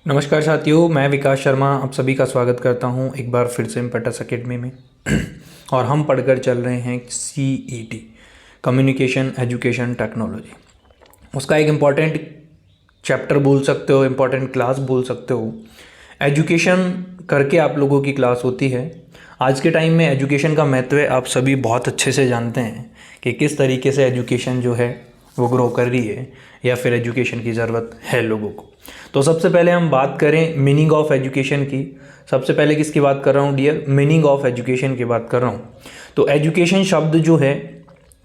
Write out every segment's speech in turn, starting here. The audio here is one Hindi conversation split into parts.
नमस्कार साथियों, मैं विकास शर्मा आप सभी का स्वागत करता हूं एक बार फिर से इम्पेटस अकेडमी में। और हम पढ़कर चल रहे हैं CET, कम्युनिकेशन एजुकेशन टेक्नोलॉजी। उसका एक इम्पॉर्टेंट चैप्टर बोल सकते हो, इम्पॉर्टेंट क्लास बोल सकते हो। एजुकेशन करके आप लोगों की क्लास होती है। आज के टाइम में एजुकेशन का महत्व आप सभी बहुत अच्छे से जानते हैं कि किस तरीके से एजुकेशन जो है वो ग्रो कर रही है या फिर एजुकेशन की ज़रूरत है लोगों को। तो सबसे पहले हम बात करें मीनिंग ऑफ एजुकेशन की। सबसे पहले किसकी बात कर रहा हूँ डियर? मीनिंग ऑफ एजुकेशन की बात कर रहा हूँ। तो एजुकेशन शब्द जो है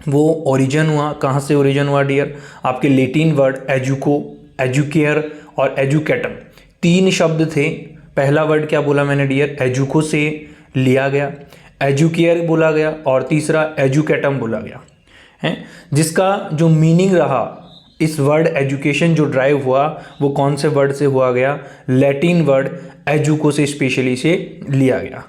वो ओरिजिन हुआ, कहाँ से ओरिजिन हुआ डियर? आपके लैटिन वर्ड एजुको, एजुकेयर और एजुकेटम, तीन शब्द थे। पहला वर्ड क्या बोला मैंने डियर? एजुको से लिया गया, एजुकेयर बोला गया और तीसरा एजुकेटम बोला गया है। जिसका जो मीनिंग रहा, इस वर्ड एजुकेशन जो ड्राइव हुआ वो कौन से वर्ड से हुआ गया? लैटिन वर्ड एजुको से स्पेशली से लिया गया।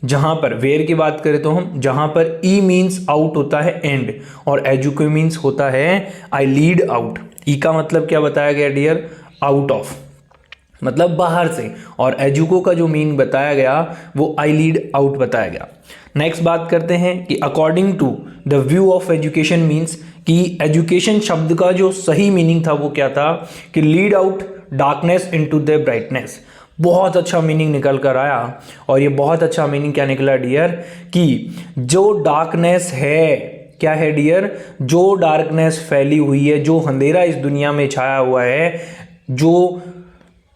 जहाँ पर वेयर की बात करें तो हम, जहाँ पर ई मीन्स आउट होता है एंड और एजुको मीन्स होता है आई लीड आउट। ई का मतलब क्या बताया गया डियर? आउट ऑफ, मतलब बाहर से, और एजुको का जो मीन बताया गया वो आई लीड आउट बताया गया। नेक्स्ट बात करते हैं कि according to the view of education means कि एजुकेशन शब्द का जो सही मीनिंग था वो क्या था? कि lead out darkness into the brightness. बहुत अच्छा मीनिंग निकल कर आया। और ये बहुत अच्छा मीनिंग क्या निकला डियर? कि जो डार्कनेस है, क्या है डियर? जो डार्कनेस फैली हुई है, जो अंधेरा इस दुनिया में छाया हुआ है, जो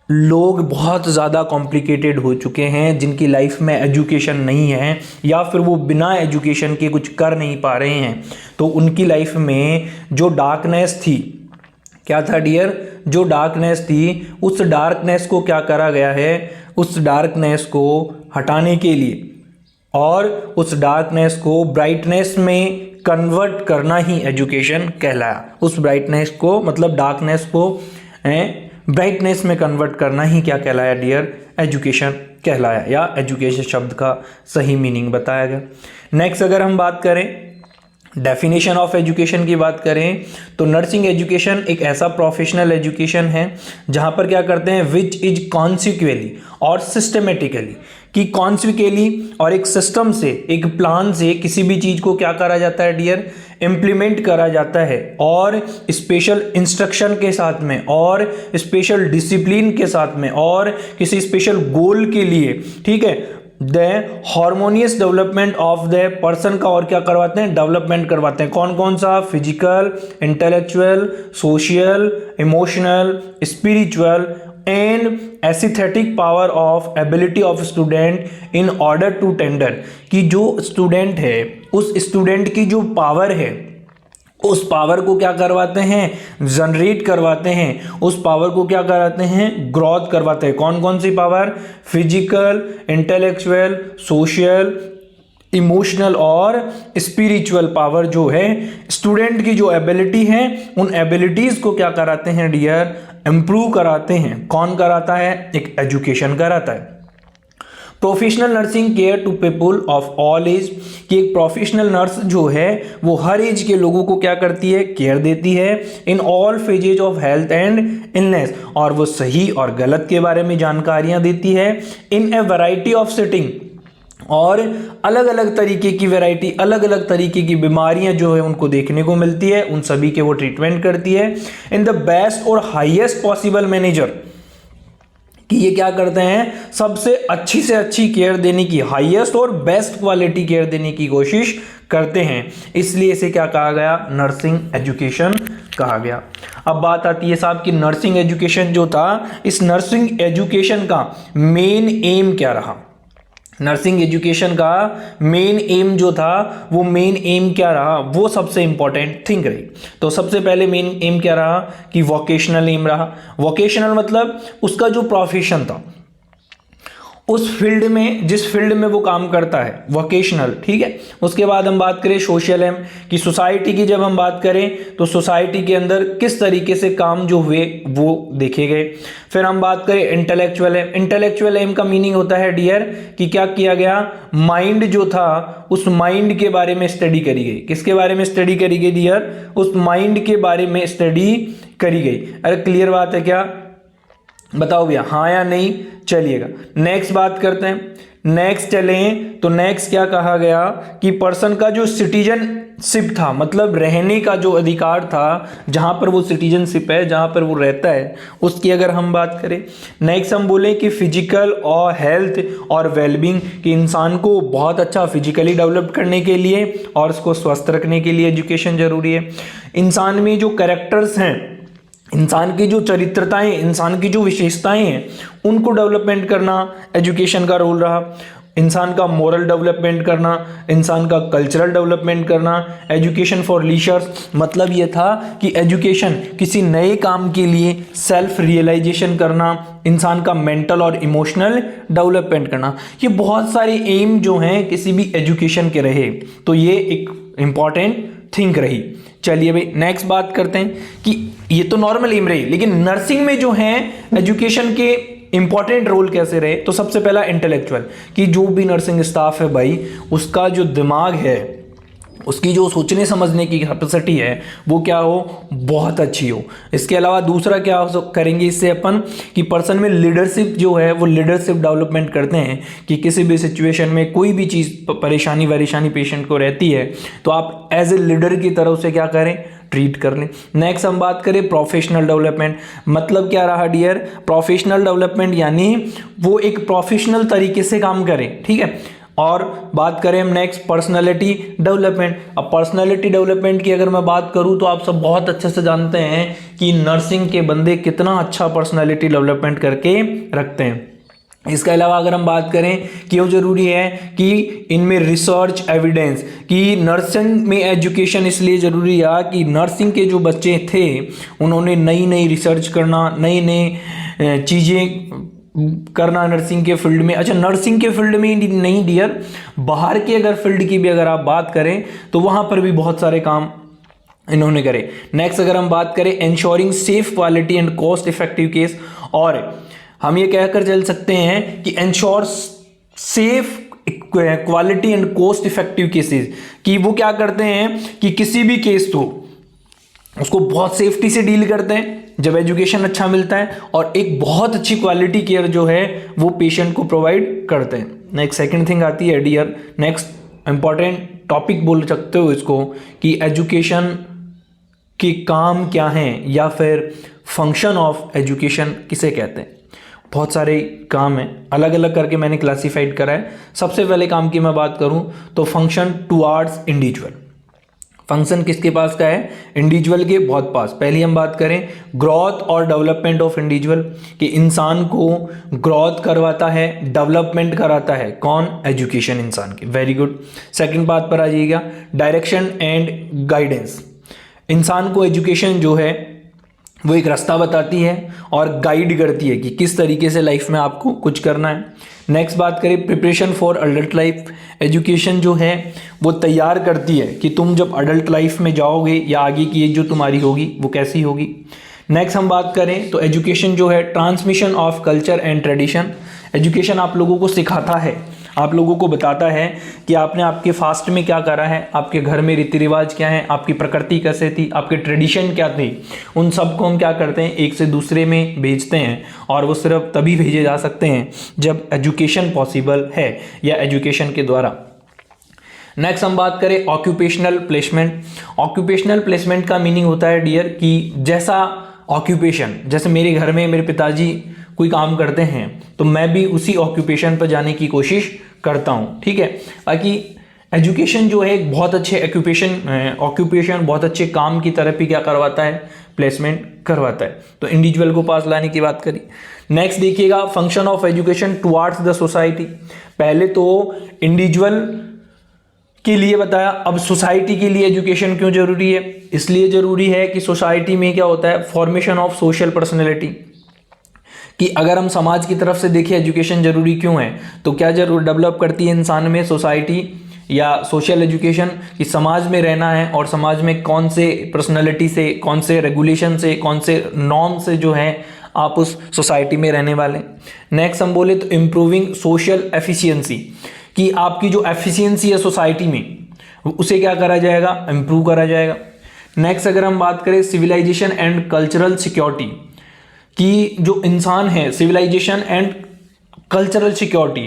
लोग बहुत ज़्यादा कॉम्प्लिकेटेड हो चुके हैं, जिनकी लाइफ में एजुकेशन नहीं है या फिर वो बिना एजुकेशन के कुछ कर नहीं पा रहे हैं, तो उनकी लाइफ में जो डार्कनेस थी, क्या था डियर? जो डार्कनेस थी, उस डार्कनेस को क्या करा गया है? उस डार्कनेस को हटाने के लिए और उस डार्कनेस को ब्राइटनेस में कन्वर्ट करना ही एजुकेशन कहलाया। उस ब्राइटनेस को, मतलब डार्कनेस को ब्राइटनेस में कन्वर्ट करना ही क्या कहलाया डियर? एजुकेशन कहलाया, या एजुकेशन शब्द का सही मीनिंग बताया गया। नेक्स्ट अगर हम बात करें डेफिनेशन ऑफ एजुकेशन की बात करें तो नर्सिंग एजुकेशन एक ऐसा प्रोफेशनल एजुकेशन है जहां पर क्या करते हैं? विच इज कॉन्सिक्वेंटली और सिस्टमेटिकली, कि कॉन्सिक्वेंटली और एक सिस्टम से, एक प्लान से किसी भी चीज को क्या करा जाता है डियर? इम्प्लीमेंट करा जाता है, और स्पेशल इंस्ट्रक्शन के साथ में और स्पेशल डिसिप्लिन के साथ में और किसी स्पेशल गोल के लिए, ठीक है, the harmonious development of the person का और क्या करवाते हैं? डेवलपमेंट करवाते हैं। कौन कौन सा? Physical, intellectual, social, emotional, spiritual and aesthetic power of ability of student in order to tender, कि जो स्टूडेंट है, उस स्टूडेंट की जो पावर है, उस पावर को क्या करवाते हैं? जनरेट करवाते हैं। उस पावर को क्या करवाते हैं? ग्रोथ करवाते हैं। कौन कौन सी power? Physical, intellectual, social, emotional और स्पिरिचुअल पावर जो है, स्टूडेंट की जो एबिलिटी है, उन एबिलिटीज को क्या कराते हैं डियर? इंप्रूव कराते हैं। कौन कराता है? एक एजुकेशन कराता है। Professional nursing care to people of all age, कि एक प्रोफेशनल नर्स जो है वो हर एज के लोगों को क्या करती है? केयर देती है। In all phases of health and illness, और वो सही और गलत के बारे में जानकारियां देती है। इन ए वैरायटी ऑफ सेटिंग, और अलग अलग तरीके की वैरायटी, अलग अलग तरीके की बीमारियां जो है उनको देखने को मिलती है, उन सभी के वो ट्रीटमेंट करती है। इन द बेस्ट और हाईएस्ट पॉसिबल मैनेजर, कि ये क्या करते हैं? सबसे अच्छी से अच्छी केयर देने की, हाईएस्ट और बेस्ट क्वालिटी केयर देने की कोशिश करते हैं। इसलिए इसे क्या कहा गया? नर्सिंग एजुकेशन कहा गया। अब बात आती है साहब कि नर्सिंग एजुकेशन जो था, इस नर्सिंग एजुकेशन का मेन एम क्या रहा? नर्सिंग एजुकेशन का मेन एम जो था, वो मेन एम क्या रहा? वो सबसे इंपॉर्टेंट थिंग रही। तो सबसे पहले मेन एम क्या रहा? कि वोकेशनल एम रहा। वोकेशनल मतलब उसका जो प्रोफेशन था, उस फील्ड में, जिस फील्ड में वो काम करता है, वोकेशनल, ठीक है। उसके बाद हम बात करें सोशल एम, कि सोसाइटी की जब हम बात करें तो सोसाइटी के अंदर किस तरीके से काम जो हुए वो देखे गए। फिर हम बात करें इंटेलेक्चुअल एम। इंटेलेक्चुअल एम का मीनिंग होता है डियर कि क्या किया गया? माइंड जो था, उस माइंड के बारे में स्टडी करी गई। किसके बारे में स्टडी करी गई डियर? उस माइंड के बारे में स्टडी करी गई। अरे क्लियर बात है क्या? बताओ भैया, हाँ या नहीं? चलिएगा नेक्स्ट बात करते हैं। नेक्स्ट चलें तो नेक्स्ट क्या कहा गया कि पर्सन का जो सिटीजनशिप था, मतलब रहने का जो अधिकार था, जहां पर वो सिटीजनशिप है, जहां पर वो रहता है, उसकी अगर हम बात करें। नेक्स्ट हम बोले कि फिजिकल और हेल्थ और वेलबींग, कि इंसान को बहुत अच्छा फिजिकली डेवलप करने के लिए और उसको स्वस्थ रखने के लिए एजुकेशन जरूरी है। इंसान में जो कैरेक्टर्स हैं, इंसान की जो चरित्रताएं, इंसान की जो विशेषताएं हैं, उनको डेवलपमेंट करना एजुकेशन का रोल रहा। इंसान का मोरल डेवलपमेंट करना, इंसान का कल्चरल डेवलपमेंट करना। एजुकेशन फॉर लीजर्स, मतलब ये था कि एजुकेशन किसी नए काम के लिए सेल्फ रियलाइजेशन करना, इंसान का मेंटल और इमोशनल डेवलपमेंट करना। ये बहुत सारे एम जो हैं किसी भी एजुकेशन के रहे, तो ये एक इंपॉर्टेंट थिंक रही। चलिए भाई नेक्स्ट बात करते हैं कि ये तो नॉर्मल एम रही, लेकिन नर्सिंग में जो है एजुकेशन के इंपॉर्टेंट रोल कैसे रहे। तो सबसे पहला इंटेलेक्चुअल, कि जो भी नर्सिंग स्टाफ है भाई, उसका जो दिमाग है, उसकी जो सोचने समझने की कैपेसिटी है, वो क्या हो, बहुत अच्छी हो। इसके अलावा दूसरा क्या करेंगे इससे अपन, कि पर्सन में लीडरशिप जो है, वो लीडरशिप डेवलपमेंट करते हैं कि किसी भी सिचुएशन में कोई भी चीज़ परेशानी पेशेंट को रहती है, तो आप एज ए लीडर की तरह उसे क्या करें, ट्रीट कर लें। नेक्स्ट हम बात करें प्रोफेशनल डेवलपमेंट, मतलब क्या रहा डियर, प्रोफेशनल डेवलपमेंट यानी वो एक प्रोफेशनल तरीके से काम करें, ठीक है। और बात करें हम नेक्स्ट पर्सनालिटी डेवलपमेंट। अब पर्सनालिटी डेवलपमेंट की अगर मैं बात करूं तो आप सब बहुत अच्छे से जानते हैं कि नर्सिंग के बंदे कितना अच्छा पर्सनालिटी डेवलपमेंट करके रखते हैं। इसके अलावा अगर हम बात करें क्यों जरूरी है, कि इनमें रिसर्च एविडेंस, कि नर्सिंग में एजुकेशन इसलिए जरूरी है कि नर्सिंग के जो बच्चे थे उन्होंने नई नई रिसर्च करना, नई नई चीज़ें करना नर्सिंग के फील्ड में। अच्छा, नर्सिंग के फील्ड में नहीं डियर, बाहर के अगर फील्ड की भी अगर आप बात करें तो वहाँ पर भी बहुत सारे काम इन्होंने करे। नेक्स्ट अगर हम बात करें ensuring safe quality and cost effective case, और हम ये कहकर चल सकते हैं कि ensure safe quality and cost effective cases, कि वो क्या करते हैं कि किसी भी केस तो उसको बहुत सेफ्टी से डील करते हैं जब एजुकेशन अच्छा मिलता है, और एक बहुत अच्छी क्वालिटी केयर जो है वो पेशेंट को प्रोवाइड करते हैं। नेक्स्ट सेकंड थिंग आती है डियर, नेक्स्ट इंपॉर्टेंट टॉपिक बोल सकते हो इसको, कि एजुकेशन के काम क्या हैं, या फिर फंक्शन ऑफ एजुकेशन किसे कहते हैं। बहुत सारे काम हैं, अलग अलग करके मैंने क्लासिफाइड करा है। सबसे पहले काम की मैं बात करूं तो फंक्शन टुवार्ड्स इंडिविजुअल। फंक्शन किसके पास का है, इंडिविजुअल के बहुत पास। पहली हम बात करें ग्रोथ और डेवलपमेंट ऑफ इंडिविजुअल, कि इंसान को ग्रोथ करवाता है, डेवलपमेंट कराता है कौन, एजुकेशन इंसान की। Very good. सेकंड बात पर आ जाइएगा डायरेक्शन एंड गाइडेंस। इंसान को एजुकेशन जो है वो एक रास्ता बताती है और गाइड करती है कि किस तरीके से लाइफ में आपको कुछ करना है। नेक्स्ट बात करें preparation for adult life. Education जो है वो तैयार करती है कि तुम जब अडल्ट लाइफ में जाओगे या आगे की एज जो तुम्हारी होगी वो कैसी होगी। नेक्स्ट हम बात करें तो एजुकेशन जो है transmission of culture and tradition. Education आप लोगों को सिखाता है, आप लोगों को बताता है कि आपने आपके फास्ट में क्या करा है, आपके घर में रीति रिवाज क्या है, आपकी प्रकृति कैसे थी, आपके ट्रेडिशन क्या थे, उन सब को हम क्या करते हैं एक से दूसरे में भेजते हैं, और वो सिर्फ तभी भेजे जा सकते हैं जब एजुकेशन पॉसिबल है या एजुकेशन के द्वारा। नेक्स्ट हम बात करें ऑक्यूपेशनल प्लेसमेंट। ऑक्यूपेशनल प्लेसमेंट का मीनिंग होता है डियर कि जैसा ऑक्यूपेशन, जैसे मेरे घर में मेरे पिताजी कोई काम करते हैं तो मैं भी उसी ऑक्यूपेशन पर जाने की कोशिश करता हूँ, ठीक है। बाकी एजुकेशन जो है एक बहुत अच्छे ऑक्यूपेशन बहुत अच्छे काम की तरफ ही क्या करवाता है, प्लेसमेंट करवाता है। तो इंडिविजुअल को पास लाने की बात करी। नेक्स्ट देखिएगा function of education towards the society. पहले तो इंडिविजुअल के लिए बताया, अब सोसाइटी के लिए एजुकेशन क्यों जरूरी है। इसलिए जरूरी है कि सोसाइटी में क्या होता है, फॉर्मेशन ऑफ सोशल पर्सनैलिटी, कि अगर हम समाज की तरफ से देखें एजुकेशन जरूरी क्यों है, तो क्या जरूर डेवलप करती है इंसान में सोसाइटी या सोशल एजुकेशन, कि समाज में रहना है और समाज में कौन से पर्सनैलिटी से, कौन से रेगुलेशन से, कौन से नॉर्म से जो है आप उस सोसाइटी में रहने वाले। नेक्स्ट हम बोले तो इम्प्रूविंग सोशल एफिशिएंसी, कि आपकी जो एफिशिएंसी है सोसाइटी में उसे क्या करा जाएगा, इम्प्रूव करा जाएगा। नेक्स्ट अगर हम बात करें सिविलाइजेशन एंड कल्चरल सिक्योरिटी, कि जो इंसान है, सिविलाइजेशन एंड कल्चरल सिक्योरिटी,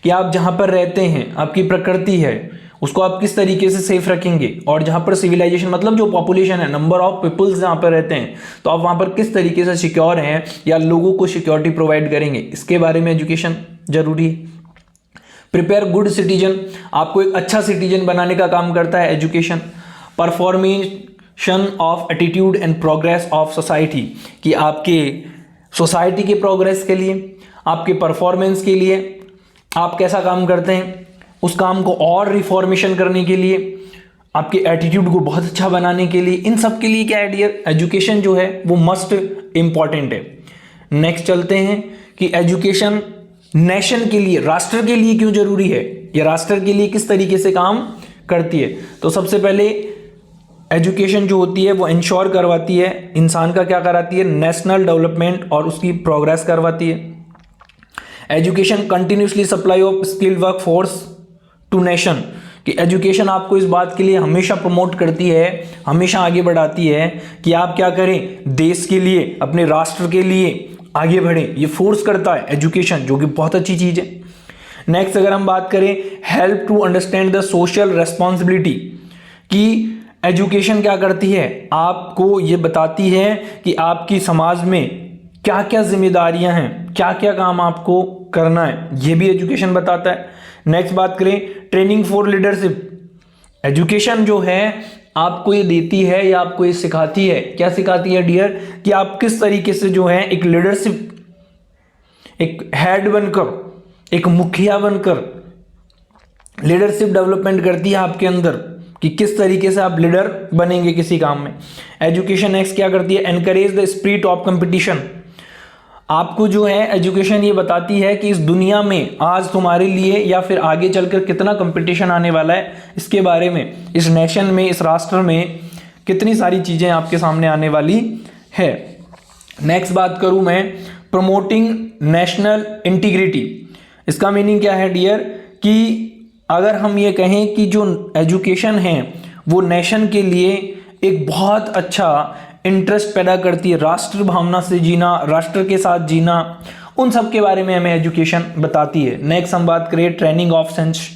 कि आप जहाँ पर रहते हैं, आपकी प्रकृति है, उसको आप किस तरीके से सेफ रखेंगे, और जहाँ पर सिविलाइजेशन मतलब जो पॉपुलेशन है, नंबर ऑफ पीपल्स जहाँ पर रहते हैं, तो आप वहाँ पर किस तरीके से सिक्योर हैं या लोगों को सिक्योरिटी प्रोवाइड करेंगे, इसके बारे में एजुकेशन जरूरी है। प्रिपेयर गुड सिटीजन, आपको एक अच्छा सिटीजन बनाने का काम करता है education. Formation of attitude and progress of society, कि आपके सोसाइटी के प्रोग्रेस के लिए, आपके परफॉर्मेंस के लिए आप कैसा काम करते हैं, उस काम को और रिफॉर्मेशन करने के लिए, आपके एटीट्यूड को बहुत अच्छा बनाने के लिए, इन सब के लिए क्या है डियर, एजुकेशन जो है वो मस्ट इंपॉर्टेंट है। नेक्स्ट चलते हैं कि एजुकेशन नेशन के लिए, राष्ट्र के लिए क्यों जरूरी है, या राष्ट्र के लिए किस तरीके से काम करती है। तो सबसे पहले एजुकेशन जो होती है वो इंश्योर करवाती है, इंसान का क्या कराती है, नेशनल डेवलपमेंट और उसकी प्रोग्रेस करवाती है। Education continuously supply of skill work force to nation, कि एजुकेशन आपको इस बात के लिए हमेशा प्रमोट करती है, हमेशा आगे बढ़ाती है कि आप क्या करें, देश के लिए, अपने राष्ट्र के लिए आगे बढ़ें, ये फोर्स करता है एजुकेशन, जो कि बहुत अच्छी चीज है। नेक्स्ट अगर हम बात करें, help to understand the social responsibility, कि एजुकेशन क्या करती है, आपको ये बताती है कि आपकी समाज में क्या क्या जिम्मेदारियां हैं, क्या क्या काम आपको करना है, ये भी एजुकेशन बताता है। नेक्स्ट बात करें, ट्रेनिंग फॉर लीडरशिप, एजुकेशन जो है आपको ये देती है या आपको ये सिखाती है, क्या सिखाती है डियर, कि आप किस तरीके से जो है एक लीडरशिप, एक हेड बनकर, एक मुखिया बनकर लीडरशिप डेवलपमेंट करती है आपके अंदर, कि किस तरीके से आप लीडर बनेंगे किसी काम में। एजुकेशन नेक्स्ट क्या करती है, encourage the spirit of competition, आपको जो है एजुकेशन ये बताती है कि इस दुनिया में आज तुम्हारे लिए या फिर आगे चलकर कितना कंपटीशन आने वाला है, इसके बारे में, इस नेशन में, इस राष्ट्र में कितनी सारी चीजें आपके सामने आने वाली है। नेक्स्ट बात करूं मैं, प्रमोटिंग नेशनल इंटीग्रिटी, इसका मीनिंग क्या है डियर, कि अगर हम ये कहें कि जो एजुकेशन है वो नेशन के लिए एक बहुत अच्छा इंटरेस्ट पैदा करती है, राष्ट्र भावना से जीना, राष्ट्र के साथ जीना, उन सब के बारे में हमें एजुकेशन बताती है। नेक्स्ट हम बात करें ट्रेनिंग ऑफ सेंस,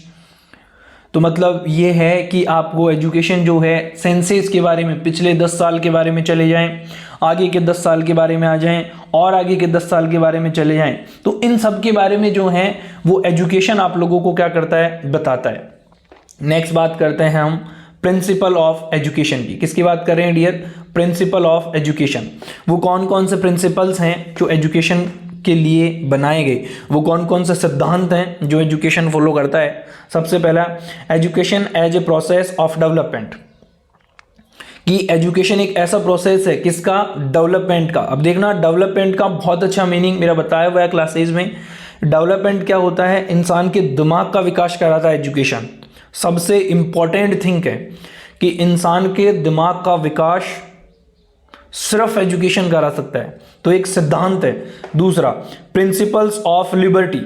तो मतलब ये है कि आपको एजुकेशन जो है सेंसेस के बारे में, पिछले 10 साल के बारे में चले जाएं, आगे के 10 साल के बारे में आ जाएं, और आगे के 10 साल के बारे में चले जाएं, तो इन सब के बारे में जो है वो एजुकेशन आप लोगों को क्या करता है, बताता है। नेक्स्ट बात करते हैं हम प्रिंसिपल ऑफ एजुकेशन की, किसकी बात कर रहे हैं डियर, प्रिंसिपल ऑफ एजुकेशन। वो कौन कौन से प्रिंसिपल्स हैं जो एजुकेशन के लिए बनाए गए, वो कौन कौन से सिद्धांत हैं जो एजुकेशन फॉलो करता है। सबसे पहला, education as a process of development, कि एजुकेशन एक ऐसा प्रोसेस है किसका, डेवलपमेंट का। अब देखना, डेवलपमेंट का बहुत अच्छा मीनिंग मेरा बताया हुआ है क्लासेज में। डेवलपमेंट क्या होता है, इंसान के दिमाग का विकास कराता है एजुकेशन, सबसे इंपॉर्टेंट थिंग है कि इंसान के दिमाग का विकास सिर्फ एजुकेशन करा सकता है, तो एक सिद्धांत है। दूसरा, प्रिंसिपल्स ऑफ लिबर्टी,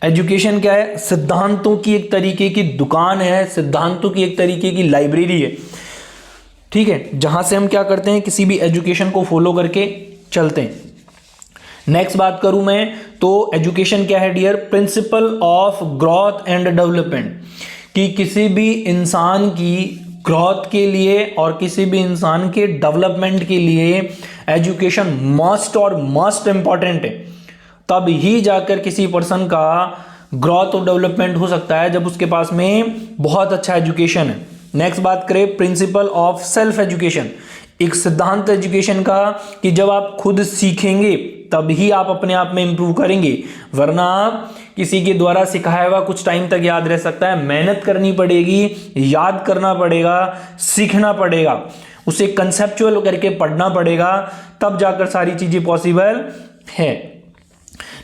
एजुकेशन क्या है, सिद्धांतों की एक तरीके की दुकान है, सिद्धांतों की एक तरीके की लाइब्रेरी है, ठीक है, जहां से हम क्या करते हैं, किसी भी एजुकेशन को फॉलो करके चलते हैं। नेक्स्ट बात करूं मैं, तो एजुकेशन क्या है dear, principle of growth and development, कि किसी भी इंसान की ग्रोथ के लिए और किसी भी इंसान के डेवलपमेंट के लिए एजुकेशन मस्ट और मस्ट इंपॉर्टेंट है। तब ही जाकर किसी पर्सन का ग्रोथ और डेवलपमेंट हो सकता है जब उसके पास में बहुत अच्छा एजुकेशन है। नेक्स्ट बात करें, प्रिंसिपल ऑफ सेल्फ एजुकेशन, एक सिद्धांत एजुकेशन का कि जब आप खुद सीखेंगे तभी आप अपने आप में इंप्रूव करेंगे, वरना किसी के द्वारा सिखाया हुआ कुछ टाइम तक याद रह सकता है, मेहनत करनी पड़ेगी, याद करना पड़ेगा, सीखना पड़ेगा, उसे कंसेप्चुअल करके पढ़ना पड़ेगा, तब जाकर सारी चीजें पॉसिबल है।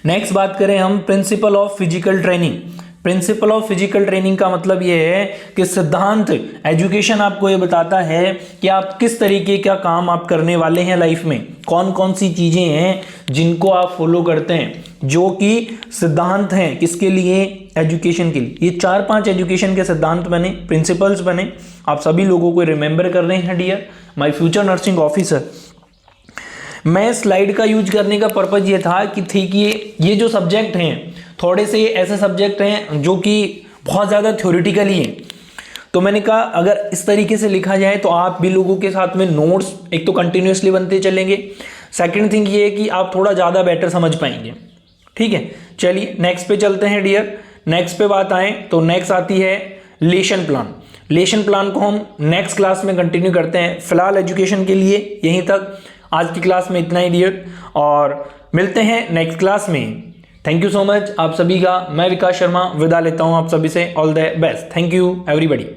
नेक्स्ट बात करें हम principle of physical training. Principle of physical training का मतलब यह है कि सिद्धांत एजुकेशन आपको ये बताता है कि आप किस तरीके का काम आप करने वाले हैं लाइफ में, कौन कौन सी चीजें हैं जिनको आप फॉलो करते हैं, जो कि सिद्धांत हैं किसके लिए, एजुकेशन के लिए। ये 4-5 एजुकेशन के सिद्धांत बने, प्रिंसिपल्स बने, आप सभी लोगों को रिमेंबर कर रहे हैं dear my future nursing officer. मैं स्लाइड का यूज करने का पर्पज ये था कि ये जो सब्जेक्ट हैं थोड़े से ऐसे सब्जेक्ट हैं जो कि बहुत ज़्यादा थ्योरेटिकली हैं, तो मैंने कहा अगर इस तरीके से लिखा जाए तो आप भी लोगों के साथ में नोट्स एक तो कंटिन्यूसली बनते चलेंगे, सेकंड थिंग ये है कि आप थोड़ा ज़्यादा बेटर समझ पाएंगे। ठीक है, चलिए नेक्स्ट पे चलते हैं डियर। नेक्स्ट पे बात आए तो नेक्स्ट आती है लेशन प्लान। लेशन प्लान को हम नेक्स्ट क्लास में कंटिन्यू करते हैं। फिलहाल एजुकेशन के लिए यहीं तक, आज की क्लास में इतना ही डियर, और मिलते हैं नेक्स्ट क्लास में। थैंक यू सो मच आप सभी का। मैं विकास शर्मा विदा लेता हूं आप सभी से। All the best. Thank you everybody.